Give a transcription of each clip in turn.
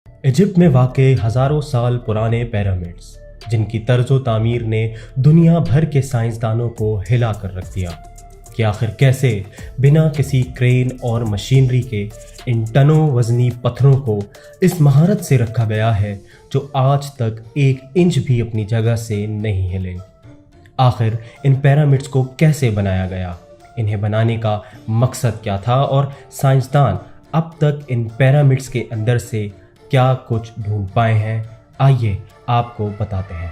Egypt में वाक़ हज़ारों साल पुराने पिरामिड्स, जिनकी तर्ज तामीर ने दुनिया भर के साइंसदानों को हिला कर रख दिया कि आखिर कैसे बिना किसी क्रेन और मशीनरी के इन टनों वज़नी पत्थरों को इस महारत से रखा गया है जो आज तक 1 इंच भी अपनी जगह से नहीं हिले। आखिर इन पिरामिड्स को कैसे बनाया गया, इन्हें बनाने का मकसद क्या था और साइंसदान अब तक इन पिरामिड्स के अंदर से क्या कुछ ढूंढ पाए हैं, आइए आपको बताते हैं।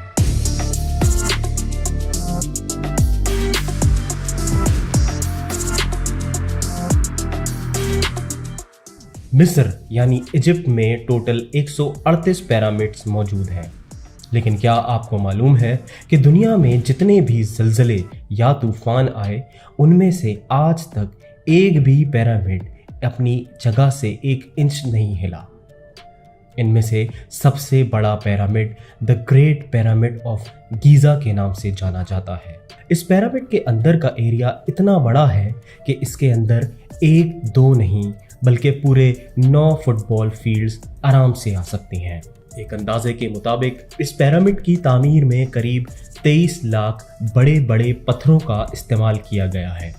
मिस्र यानी इजिप्ट में टोटल 138 पिरामिड्स मौजूद हैं। लेकिन क्या आपको मालूम है कि दुनिया में जितने भी ज़लज़ले या तूफ़ान आए, उनमें से आज तक एक भी पिरामिड अपनी जगह से 1 इंच नहीं हिला। इनमें से सबसे बड़ा pyramid the great pyramid of Giza के नाम से जाना जाता है। इस पिरामिड के अंदर का एरिया इतना बड़ा है कि इसके अंदर 1-2 नहीं बल्कि पूरे 9 फुटबॉल फील्ड्स आराम से आ सकती हैं। एक अंदाजे के मुताबिक इस पिरामिड की तामीर में करीब 23 लाख बड़े बड़े पत्थरों का इस्तेमाल किया गया है,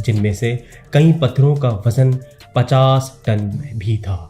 जिनमें से कई पत्थरों का वज़न 50 टन भी था।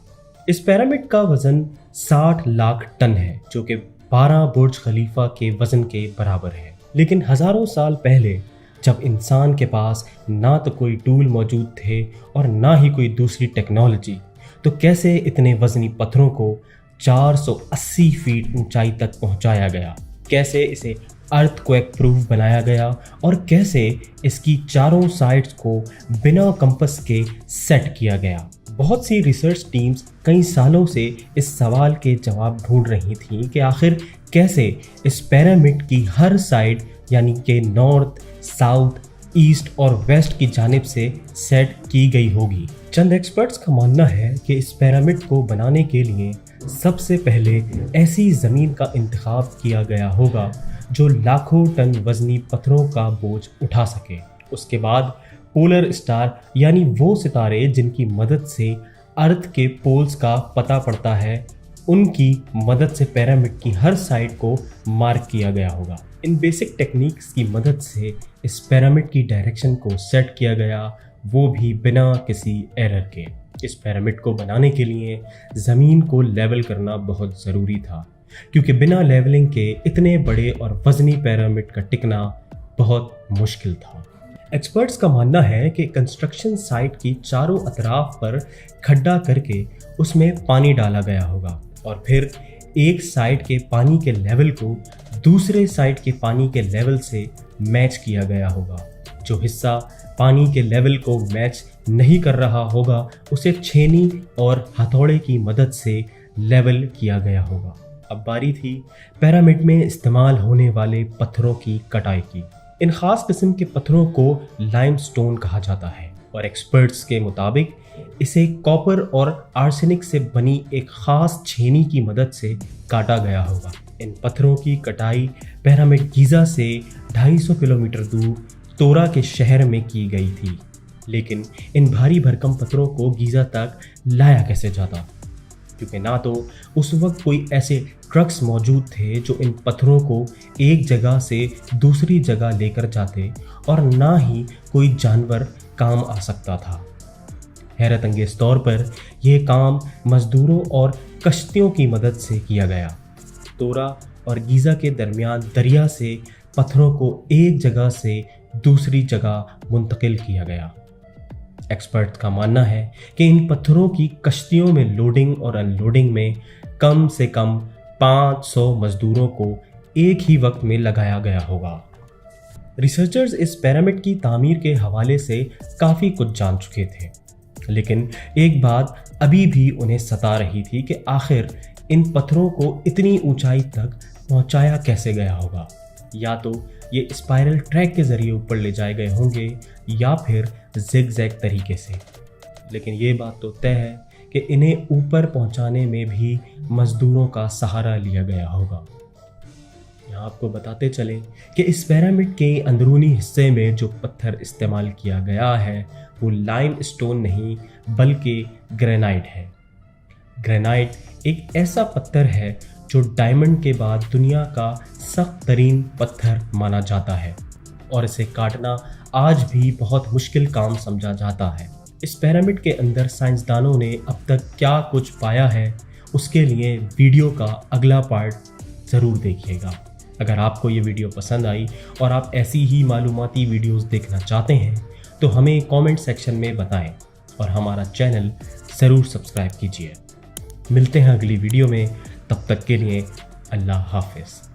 इस पिरामिड का वज़न 60 लाख टन है, जो कि 12 बुर्ज खलीफा के वज़न के बराबर है। लेकिन हज़ारों साल पहले जब इंसान के पास ना तो कोई टूल मौजूद थे और ना ही कोई दूसरी टेक्नोलॉजी, तो कैसे इतने वज़नी पत्थरों को 480 फीट ऊंचाई तक पहुंचाया गया, कैसे इसे अर्थक्वेक प्रूफ बनाया गया और कैसे इसकी चारों साइड्स को बिना कंपस के सेट किया गया। बहुत सी रिसर्च टीम्स कई सालों से इस सवाल के जवाब ढूंढ रही थीं कि आखिर कैसे इस पिरामिड की हर साइड यानी कि नॉर्थ, साउथ, ईस्ट और वेस्ट की जानिब से सेट की गई होगी। चंद एक्सपर्ट्स का मानना है कि इस पिरामिड को बनाने के लिए सबसे पहले ऐसी ज़मीन का इंतखाब किया गया होगा जो लाखों टन वज़नी पत्थरों का बोझ उठा सके। उसके बाद पोलर स्टार यानी वो सितारे जिनकी मदद से अर्थ के पोल्स का पता पड़ता है, उनकी मदद से पिरामिड की हर साइड को मार्क किया गया होगा। इन बेसिक टेक्निक्स की मदद से इस पिरामिड की डायरेक्शन को सेट किया गया, वो भी बिना किसी एरर के। इस पिरामिड को बनाने के लिए ज़मीन को लेवल करना बहुत ज़रूरी था, क्योंकि बिना लेवलिंग के इतने बड़े और वज़नी पिरामिड का टिकना बहुत मुश्किल था। एक्सपर्ट्स का मानना है कि कंस्ट्रक्शन साइट की चारों अतराफ पर खड्डा करके उसमें पानी डाला गया होगा और फिर एक साइड के पानी के लेवल को दूसरे साइड के पानी के लेवल से मैच किया गया होगा। जो हिस्सा पानी के लेवल को मैच नहीं कर रहा होगा, उसे छेनी और हथौड़े की मदद से लेवल किया गया होगा। अब बारी थी पिरामिड में इस्तेमाल होने वाले पत्थरों की कटाई की। इन खास किस्म के पत्थरों को लाइमस्टोन कहा जाता है और एक्सपर्ट्स के मुताबिक इसे कॉपर और आर्सेनिक से बनी एक खास छेनी की मदद से काटा गया होगा। इन पत्थरों की कटाई पिरामिड गीज़ा से 250 किलोमीटर दूर तोरा के शहर में की गई थी। लेकिन इन भारी भरकम पत्थरों को गीज़ा तक लाया कैसे जाता, क्योंकि ना तो उस वक्त कोई ऐसे ट्रक्स मौजूद थे जो इन पत्थरों को एक जगह से दूसरी जगह लेकर जाते और ना ही कोई जानवर काम आ सकता था। हैरत अंगेज़ तौर पर यह काम मज़दूरों और कश्तियों की मदद से किया गया। तोरा और गीज़ा के दरमियान दरिया से पत्थरों को एक जगह से दूसरी जगह मुंतकिल किया गया। एक्सपर्ट का मानना है कि इन पत्थरों की कश्तियों में लोडिंग और अनलोडिंग में कम से कम 500 मजदूरों को एक ही वक्त में लगाया गया होगा। रिसर्चर्स इस पिरामिड की तामीर के हवाले से काफ़ी कुछ जान चुके थे, लेकिन एक बात अभी भी उन्हें सता रही थी कि आखिर इन पत्थरों को इतनी ऊंचाई तक पहुंचाया कैसे गया होगा। या तो ये स्पाइरल ट्रैक के ज़रिए ऊपर ले जाए गए होंगे या फिर ज़िग-ज़ैग तरीके से। लेकिन ये बात तो तय है कि इन्हें ऊपर पहुंचाने में भी मज़दूरों का सहारा लिया गया होगा। यहाँ आपको बताते चलें कि इस पिरामिड के अंदरूनी हिस्से में जो पत्थर इस्तेमाल किया गया है वो लाइम स्टोन नहीं बल्कि ग्रेनाइट है। ग्रेनाइट एक ऐसा पत्थर है जो डायमंड के बाद दुनिया का सख्त तरीन पत्थर माना जाता है और इसे काटना आज भी बहुत मुश्किल काम समझा जाता है। इस पिरामिड के अंदर साइंसदानों ने अब तक क्या कुछ पाया है, उसके लिए वीडियो का अगला पार्ट ज़रूर देखिएगा। अगर आपको ये वीडियो पसंद आई और आप ऐसी ही मालूमाती वीडियोस देखना चाहते हैं तो हमें कमेंट सेक्शन में बताएं और हमारा चैनल ज़रूर सब्सक्राइब कीजिए। मिलते हैं अगली वीडियो में, तब तक के लिए अल्लाह हाफ़िज़।